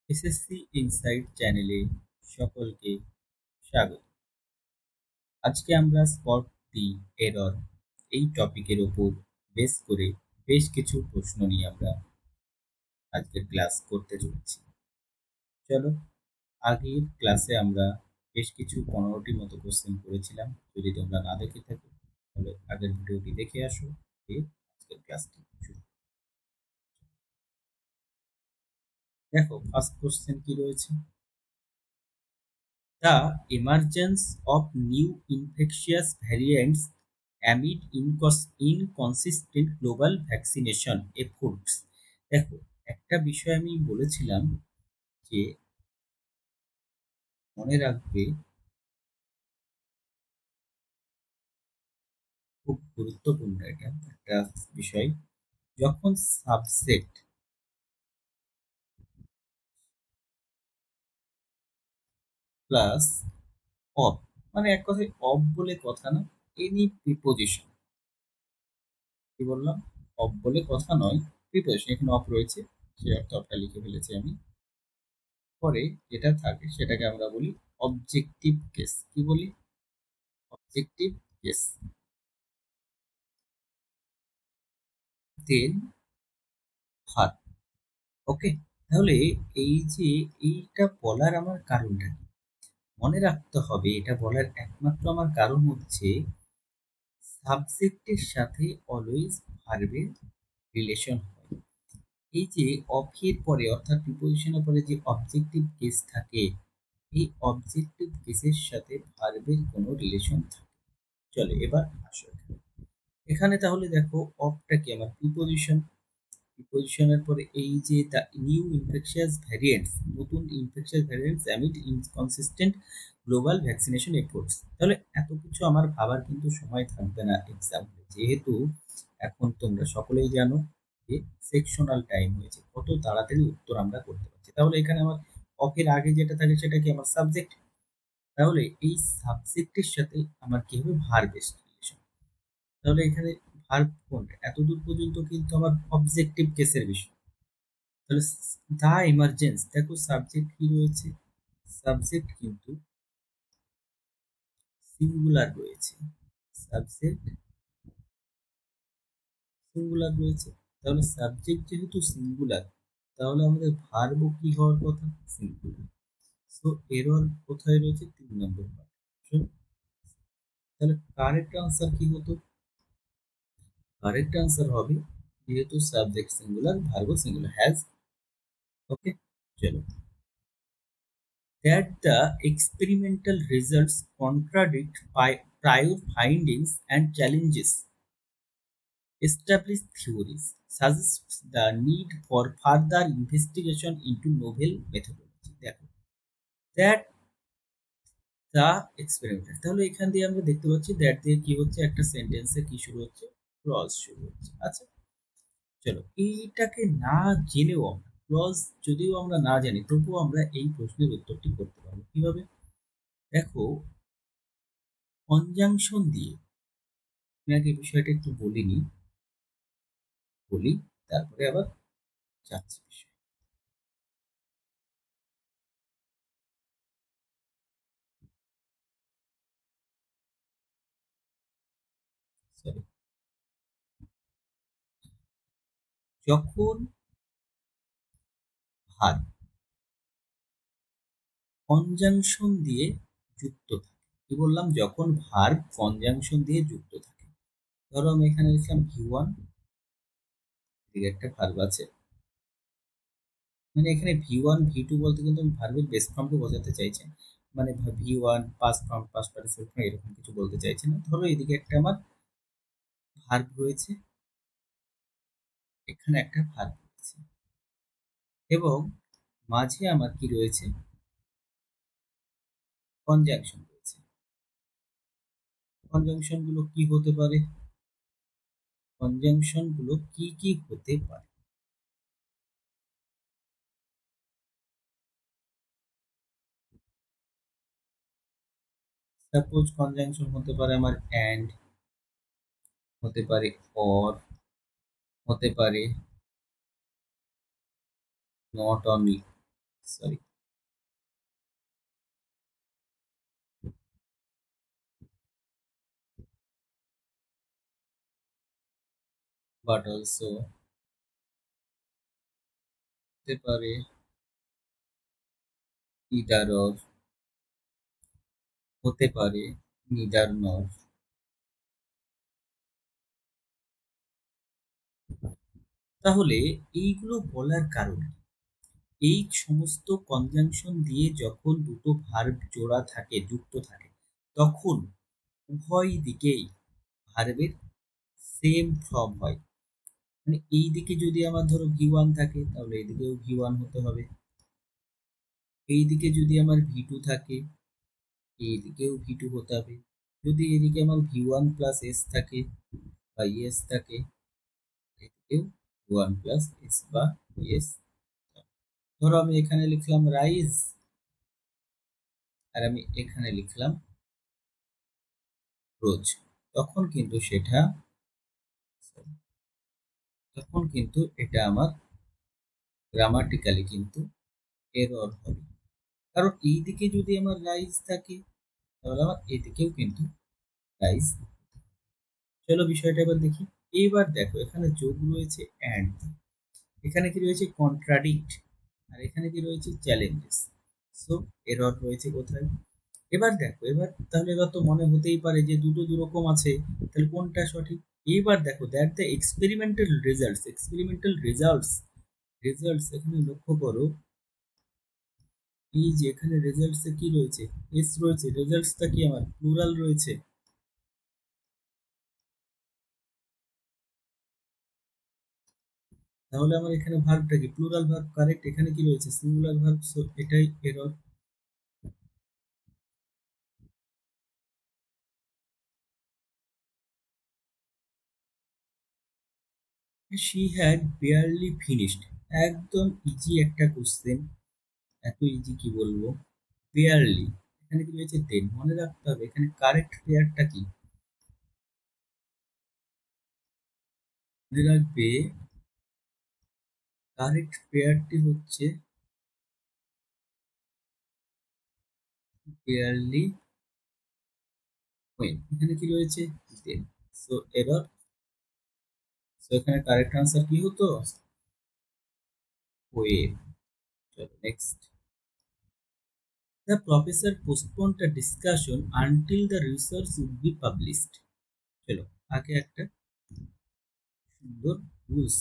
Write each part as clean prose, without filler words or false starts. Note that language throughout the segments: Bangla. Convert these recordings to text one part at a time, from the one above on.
এসএসসি ইনসাইট চ্যানেলে সকলকে স্বাগত। আজকে আমরা স্পট দি এরর এই টপিকের ওপর বেস করে বেশ কিছু প্রশ্ন নিয়ে আমরা আজকের ক্লাস করতে চলেছি। চলো, আগের ক্লাসে আমরা বেশ কিছু 15টি মতো কোশ্চেন করেছিলাম। যদি তোমরা না দেখে থাকো তাহলে আগের ভিডিওটি দেখে আসো, দিয়ে আজকের ক্লাসটি শুরু। দেখো, ফার্স্ট কোশ্চেন কি রয়েছে? The emergence of new infectious variants amid inconsistent global vaccination efforts. দেখো, একটা বিষয় আমি বলেছিলাম যে মনে রাখবে, খুব গুরুত্বপূর্ণ এটা একটা বিষয়। যখন সাবজেক্ট প্লাস অফ, মানে এক কথায় অফ বলে কথা না, এনি প্রিপোজিশন, কি বললাম? অফ বলে কথা নয়, প্রিপোজিশন, এখানে অফ রয়েছে, সে অর্থ অফটা লিখে ফেলেছি আমি। পরে যেটা থাকে সেটাকে আমরা বলি অবজেক্টিভ কেস। কি বলি? Objective case. দেন ভার। ওকে, তাহলে এই যে এইটা বলার আমার কারণটা কি? মনে রাখতে হবে, এটা বলার একমাত্র আমার কারণ হচ্ছে সাবজেক্টের সাথে অলওয়েজ ভার্বের রিলেশন হয়। এই যে অফের পরে অর্থাৎ প্রিপোজিশনের পরে যে অবজেক্টিভ কেস থাকে, এই অবজেক্টিভ কেসের সাথে ভার্বের কোনো রিলেশন থাকে। চলো এবার আসো এখানে। এখানে তাহলে দেখো, অফটা কি আমার প্রিপোজিশন। প্রিপোজিশনের পরে এই যে দ্য নিউ ইনফেকশিয়াস ভ্যারিয়েন্টস, নতুন infectious variants amid inconsistent global vaccination efforts. তাহলে এত কিছু আমার ভাবার কিন্তু সময় থাকবে না এক্সাম্পলে, যেহেতু এখন তোমরা সকলেই জানো যে সেকশনাল টাইম হয়েছে, কত তাড়াতাড়ি উত্তর আমরা করতে পারছি। তাহলে এখানে আমার অফের আগে যেটা থাকে সেটা কি আমার সাবজেক্ট। তাহলে এই সাবজেক্টের সাথে আমার কি হবে? Verb relation. তাহলে এখানে ভার্ব কোনটা? এতদূর পর্যন্ত কিন্তু আমার অবজেক্টিভ কেসের বিষয়। তাহলে দা এমার্জেন্স, দেখো সাবজেক্ট কি রয়েছে? সাবজেক্ট কিন্তু সিঙ্গুলার রয়েছে। সাবজেক্ট সিঙ্গুলার রয়েছে। তাহলে সাবজেক্ট যেহেতু সিঙ্গুলার, তাহলে আমাদের ভার্বও কি হওয়ার কথা? সিঙ্গুলার। সো এরর কোথায় রয়েছে? 3 নম্বর পার্ট। তাহলে কারেক্ট আনসার কি হতো? কারেক্ট আনসার হবে, যেহেতু সাবজেক্ট সিঙ্গুলার, ভার্বও সিঙ্গুলার, হ্যাজ। ওকে, চলো। That the experimental results contradict prior findings and challenges established theories suggests the need for further investigation into novel methodology. দেখো, that the experimental, তাহলে এখান দিয়ে আমরা দেখতে পাচ্ছি দ্যাট দিয়ে কি হচ্ছে, একটা সেন্টেন্সে কি শুরু হচ্ছে? ক্লজ শুরু হচ্ছে। আচ্ছা, চলো এইটাকে না জেনেও আমরা, ক্লজ যদিও আমরা না জানি তবুও আমরা এই প্রশ্নের উত্তরটি করতে পারবো কিভাবে? দেখো, কনজাংশন দিয়ে, আমি আগে বিষয়টা একটু বলিনি, বলি তারপরে আবার যাচ্ছি বিষয়। সরি, যখন ভার্ব কনজাংশন দিয়ে যুক্ত থাকে, কি বললাম? যখন ভার্ব কনজাংশন দিয়ে যুক্ত থাকে, ধরো আমি এখানে লিখলাম ভি 1, এদিকে একটা ভার্ব আছে, মানে এখানে ভি 1 ভি 2 বলতে কিন্তু আমি ভার্বের বেস ফর্মকে বোঝাতে চাইছি না। মানে V 1 past form, past participle form, এরকম কিছু বলতে চাইছি না। ধরো এদিকে একটা আমার ভার্ব রয়েছে, এখানে একটা ভার্ব রয়েছে, এবং মাঝে আমার কি রয়েছে? কনজাংশন রয়েছে। কনজাংশন গুলো কি হতে পারে? কনজাংশন গুলো কি কি হতে পারে? সাপোজ কনজাংশন হতে পারে আমার অ্যান্ড, হতে পারে অর, হতে পারে not only, sorry, but also হতে পারে ইদার অর, হতে পারে নিদার নর। তাহলে এইগুলো বলার কারণ কি? এই সমস্ত কনজাংশন দিয়ে যখন দুটো ভার্ব জোড়া থাকে, যুক্ত থাকে, তখন উভয় দিকেই ভার্বের সেম ফর্ম হয়। মানে এই দিকে যদি আমার ধরো V1 থাকে তাহলে এদিকেও V1 হতে হবে, এই দিকে যদি আমার V2 থাকে এইদিকেও V2 হতে হবে, যদি এদিকে আমার V1 প্লাস এস থাকে বা এস থাকে, এদিকেও ওয়ান প্লাস এস বা এস। ধরো আমি এখানে লিখলাম রাইজ, আর আমি এখানে লিখলাম রোজ, তখন কিন্তু সেটা, তখন কিন্তু এটা আমার গ্রামাটিক্যালি কিন্তু এরর হবে। কারণ এই দিকে যদি আমার রাইজ থাকে তাহলে আমার এদিকেও কিন্তু রাইজ। চলো বিষয়টা এবার দেখি। এইবার দেখো এখানে যোগ রয়েছে অ্যান্ড, এখানে কি রয়েছে কন্ট্রাডিক্ট, আর এখানে কি রয়েছে চ্যালেঞ্জেস। সো এরর রয়েছে কোথায়? এবার দেখো, এবার তাহলে এবার তো মনে হতেই পারে যে দুটো দুরকম আছে, তাহলে কোনটা সঠিক? এইবার দেখো that the experimental results, experimental results, results এখানে লক্ষ্য করো, এই যে এখানে রেজাল্টস এ কি রয়েছে, এস রয়েছে, রেজাল্টসটা কি আমার প্লুরাল রয়েছে, তাহলে আমার এখানে ভার্বটা কি প্লুরাল ভার্ব, কারেক্ট। এখানে কি রয়েছে সিঙ্গুলার ভার্ব, সো এটাই error. She had barely finished, একদম ইজি একটা কোশ্চেন, এত ইজি কি বলবো। বেয়ারলি, এখানে কি রয়েছে দেন, মনে রাখতে হবে এখানে কারেক্ট পেয়ারটা কি, মনে রাখবে কারেক্ট পেয়ারটি হচ্ছে বেয়ারলি ওয়েন, এখানে কি রয়েছে দেন, সো এরর। সো এখানে কারেক্ট আনসার কি হতো, ওয়েন। চলো next. The professor postponed the discussion until the research would be published. চলো আগে একটা সুন্দর রুলস,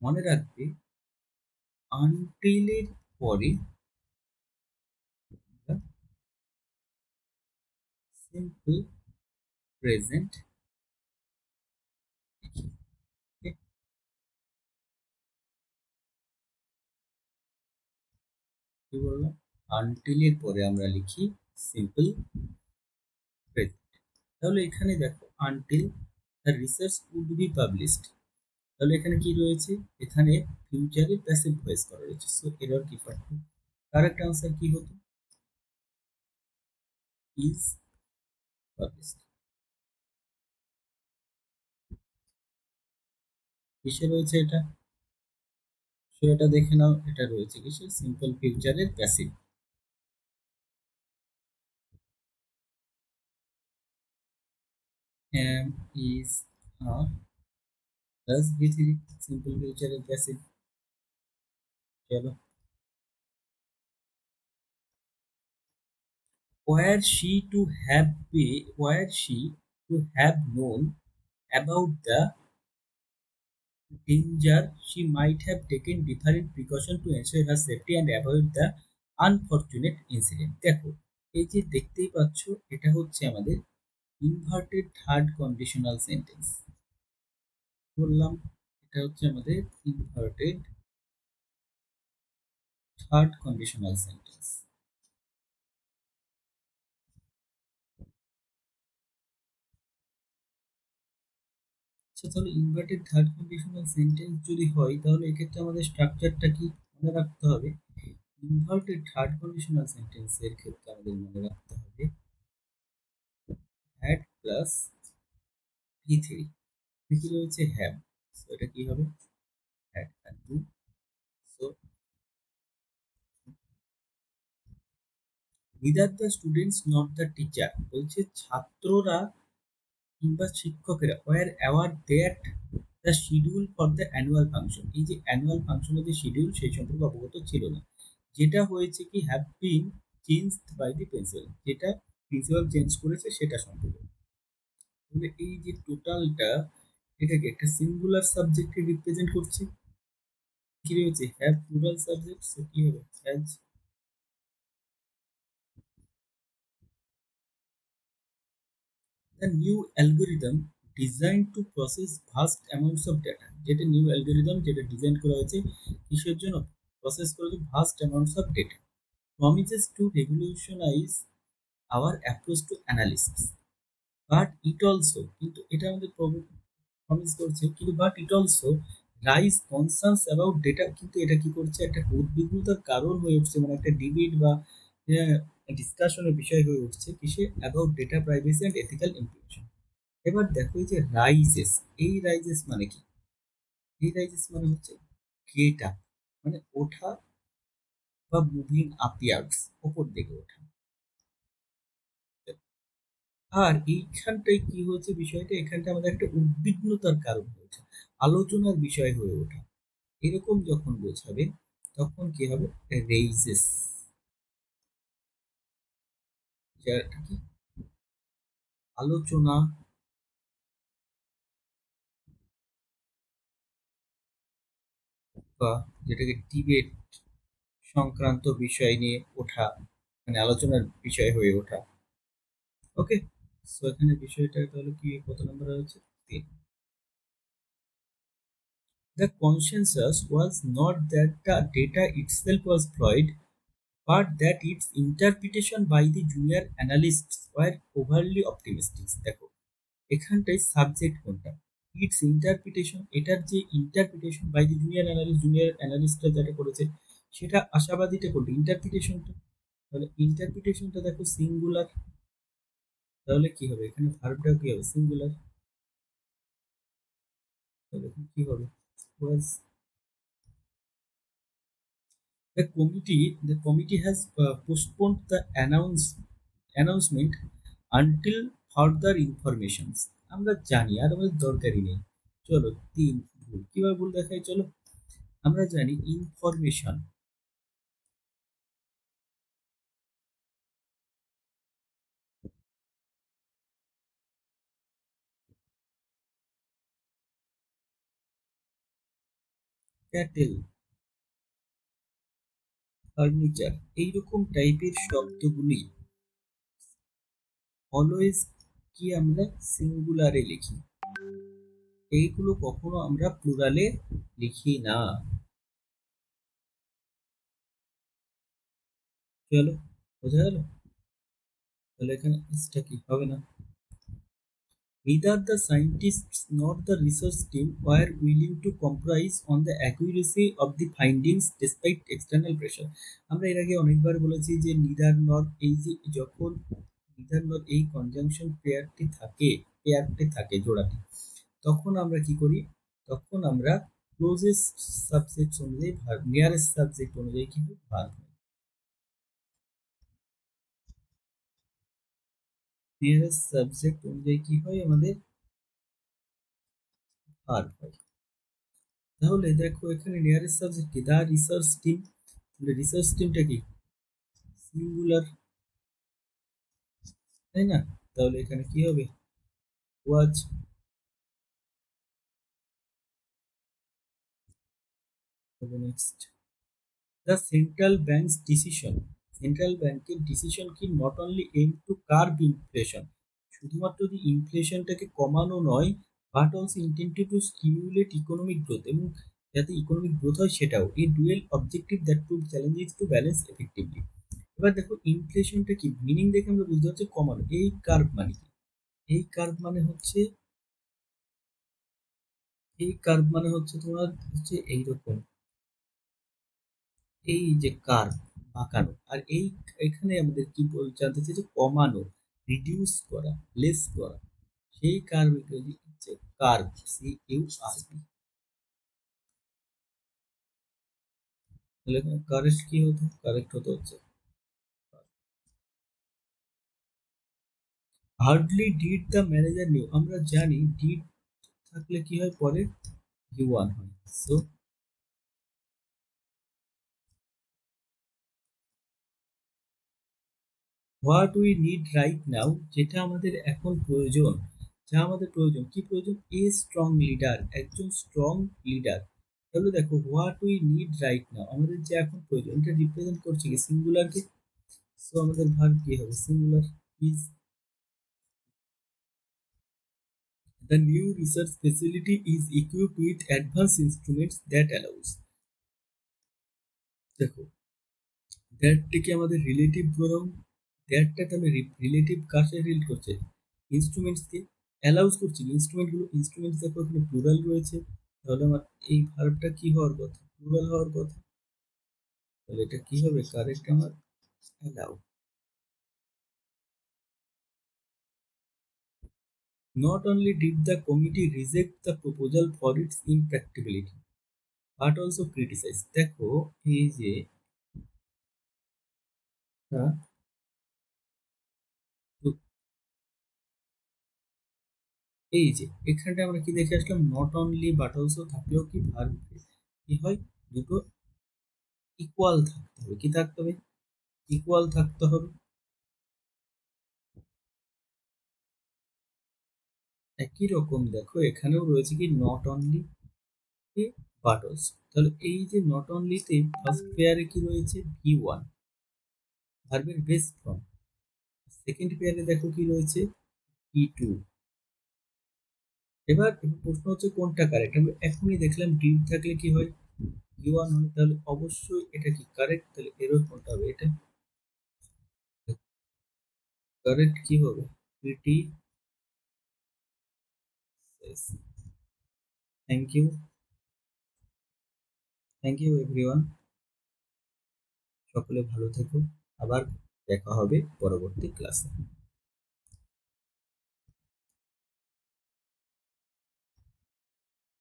মনে রাখবে আনটিলের পরে সিম্পল প্রেজেন্ট লিখি। Okay? কি বললাম, আনটিলের পরে আমরা লিখি সিম্পল প্রেজেন্ট। তাহলে এখানে দেখো until the research would be published, তাহলে এখানে কি রয়েছে, এখানে ফিউচারে প্যাসিভ ভয়েস করা রয়েছে, সো এরর কি পারবে, কারেক্ট আনসার কি হতো, ইজ পাবলিশড। কিসে রয়েছে এটা, সেটা দেখে নাও, এটা রয়েছে কিসে, সিম্পল ফিউচারের passive. am is are plus v3, simple ফিউচারের প্যাসিভ। চলো, were she to have be were she to have known about the danger, she might have taken different precaution to ensure her safety and avoid the unfortunate incident। দেখো এই যে দেখতেই পাচ্ছ, এটা হচ্ছে আমাদের ইনভার্টেড থার্ড কন্ডিশনাল সেন্টেন্স। বললাম এটা হচ্ছে আমাদের ইনভার্টেড থার্ড কন্ডিশনাল সেন্টেন্স। আচ্ছা তাহলে ইনভার্টেড থার্ড কন্ডিশনাল সেন্টেন্স যদি হয় তাহলে এক্ষেত্রে আমাদের স্ট্রাকচারটা কি মনে রাখতে হবে, ইনভার্টেড থার্ড কন্ডিশনাল সেন্টেন্সের ক্ষেত্রে আমাদের মনে রাখতে হবে হ্যাড প্লাস ভি থ্রি, কি রয়েছে হ্যাভ, তো এটা কি হবে had and do. So neither the students nor the teacher বলছে ছাত্ররা কিংবা শিক্ষকেরা were aware that the schedule for the annual function, এই যে অ্যানুয়াল ফাংশনের যে শিডিউল সেই সম্পর্কে অবগত ছিল না। যেটা হয়েছে কি have been changed by the principal, যেটা প্রিন্সিপাল চেঞ্জ করেছে সেটা সম্পর্কে। তাহলে এই যে টোটালটা এটাকে একটা সিঙ্গুলার সাবজেক্টকে রিপ্রেজেন্ট করছে। কি রয়েছে হ্যাভ প্লুরাল সাবজেক্ট, সো কি হবে has the new algorithm design to process vast amounts of data, যেটা নিউ অ্যালগোরিদম যেটা ডিজাইন করা হয়েছে কিসের জন্য, প্রসেস করা হয়েছে vast amounts of data, promises to revolutionize our approach to analysis, but it also কিন্তু এটা আমাদের প্রমিস করছে কিন্তু but it also rise concerns about data, কিন্তু এটা কি করছে একটা উদ্বিগ্নতার কারণ হয়ে উঠছে, মানে একটা ডিবেট বা ডিসকাশনের বিষয় হয়ে উঠছে কিসে about data privacy and ethical implication. এবার দেখো এই যে রাইজেস, এই রাইজেস মানে কি, এই রাইজেস মানে হচ্ছে গেট আপ, মানে ওঠা বা মুভিং আপইয়ার্ডস, ওপর দিকে ওঠা। আর এইখানটায় কি হয়েছে বিষয়টা, এখানটা আমাদের একটা উদ্বিগ্নতার কারণ হয়েছে, আলোচনার বিষয় হয়ে ওঠা, এরকম যখন বোঝাবে তখন কি হবে রেইজেস, যেটা কি আলোচনা বা যেটাকে ডিবেট সংক্রান্ত বিষয় নিয়ে ওঠা, মানে আলোচনার বিষয় হয়ে ওঠা। ওকে, সো এখানে বিষয়টা তাহলে কি কত নম্বর হচ্ছে, 3। The consensus was not that the data itself was flawed, but that its interpretation by the junior analysts were overly optimistic। দেখো এখানটায় সাবজেক্ট কোনটা, ইটস ইন্টারপ্রিটেশন, এটার যে ইন্টারপ্রিটেশন বাই দি জুনিয়র অ্যানালিস্টরা যেটা করেছে সেটা আশাবাদীটা কোনটা, ইন্টারপ্রিটেশনটা। তাহলে ইন্টারপ্রিটেশনটা দেখো সিঙ্গুলার, তাহলে কি হবে এখানে ভার্বটাও কি হবে সিঙ্গুলার, তাহলে এখানে কি হবে ওয়াজ। The committee has postponed the announcement until further informations। আমরা জানি আর আমাদের দরকারই নেই। চলো 3 ভুল, কিভাবে ভুল দেখাই চলো। আমরা জানি ইনফরমেশন, ক্যাটেল, ফার্নিচার, এইরকম টাইপের শব্দগুলি অলওয়েজ কি আমরা সিঙ্গুলারে লিখি, এইগুলো কখনো আমরা প্লুরালে লিখি না। চলো বোঝা গেল, তাহলে এখানে এসটা কি হবে না। Neither the scientists nor the research team were willing to compromise on the accuracy of the findings despite external pressure। আমরা এর আগে অনেকবার বলেছি যে নিদার নর, এই যে যখন নিদার নর এই কনজাংশন পেয়ারটি থাকে জোড়াটি, তখন আমরা কি করি, তখন আমরা ক্লোজেস্ট সাবজেক্ট অনুযায়ী ভার্ব, নিয়ারেস্ট সাবজেক্ট অনুযায়ী কি হয় ভার্ব, নিয়ারেস্ট সাবজেক্ট অনুযায়ী কি হয় আমাদের ভার্ব হয়। তাহলে দেখো এখানে নিয়ারেস্ট সাবজেক্ট কি, দা রিসার্চ টিম, রিসার্চ টিমটা কি সিঙ্গুলার, তাই না, তাহলে এখানে কি হবে was. Next, the central bank's decision, central ব্যাংকের ডিসিশন কি not only aim to curb inflation, শুধুমাত্র যে ইনফ্লেশনটাকে কমানো নয়, but also intended to stimulate economic growth, এবং যাতে ইকোনমিক গ্রোথ হয় সেটাও, এই dual objective that to challenges to balance effectively. এবার দেখো ইনফ্লেশনটা কি মিনিং দেখে আমরা বুঝতে পারছি কমানো, এই কার্ভ মানে কি, এই কার্ভ মানে হচ্ছে, এই কার্ভ মানে হচ্ছে তোমার হচ্ছে এইরকম, এই যে কার্ভ বাঁকানো, আর এই এখানে আমাদের কি জানতে চাইছে কমানো, রিডিউস করা, লেস করা, সেই কার্ভ হচ্ছে curve, C U R V. তাহলে কারেক্ট কি হতো? কারেক্ট হতো হচ্ছে hardly did the manager knew. আমরা জানি ডিড থাকলে কি হয় পরে ইউ ওয়ান হয়। So what we need right now, যেটা আমাদের এখন প্রয়োজন, যা আমাদের প্রয়োজন, কি প্রয়োজন? এ স্ট্রং লিডার, একজন স্ট্রং লিডার। তাহলে দেখো what we need right now, আমাদের যে এখন প্রয়োজন, এটা রিপ্রেজেন্ট করছে কি সিঙ্গুলারকে। সো আমাদের ভার্ব কি হবে? Singular. Is the new research facility is equipped with advance instruments that allows. দেখো দ্যাটটা কি আমাদের রিলেটিভ প্রোনাউন, দ্যাটটা তাহলে রিলেটিভ কার সাথে রিলেট করছে? ইনস্ট্রুমেন্টস কে। অ্যালাউস করছে ইনস্ট্রুমেন্ট গুলো, ইনস্ট্রুমেন্টস দেখো এখানে প্লুরাল রয়েছে, তাহলে আমার এই ভার্বটা কি হওয়ার কথা? প্লুরাল হওয়ার কথা। তাহলে এটা কি হবে কারেক্ট আমার? Allow. Not only did the committee reject the proposal for its impracticability, but also criticize. দেখো এই যে আহ, তো এই যে এখানটা আমরা কি দেখে আসলাম? নট অনলি বাট অলসো থাকলেও কি ভার্ব কি হয়? দুটো ইকুয়াল থাকতে হবে। কি থাকতে হবে? ইকুয়াল থাকতে হবে। একই রকম দেখো এখানেও রয়েছে কি নট অনলি বাট অলসো। তাহলে এই যে নট অনলিতে ফার্স্ট পেয়ারে কি রয়েছে? ভি ওয়ান, ভার্বের বেস ফর্ম। সেকেন্ড পেয়ারে দেখো কি রয়েছে? V two. এবার প্রশ্ন হচ্ছে কোনটা কারেক্ট? আমরা এখনই দেখলাম ডিড থাকলে কি হয়? ভি ওয়ান হয়, তাহলে অবশ্যই এটা কি কারেক্ট? তাহলে এরর কোনটা হবে? এটা কারেক্ট কি হবে? Pretty. Thank you, thank you everyone. সকলে ভালো থেকো। আবার দেখা হবে পরবর্তী ক্লাসে।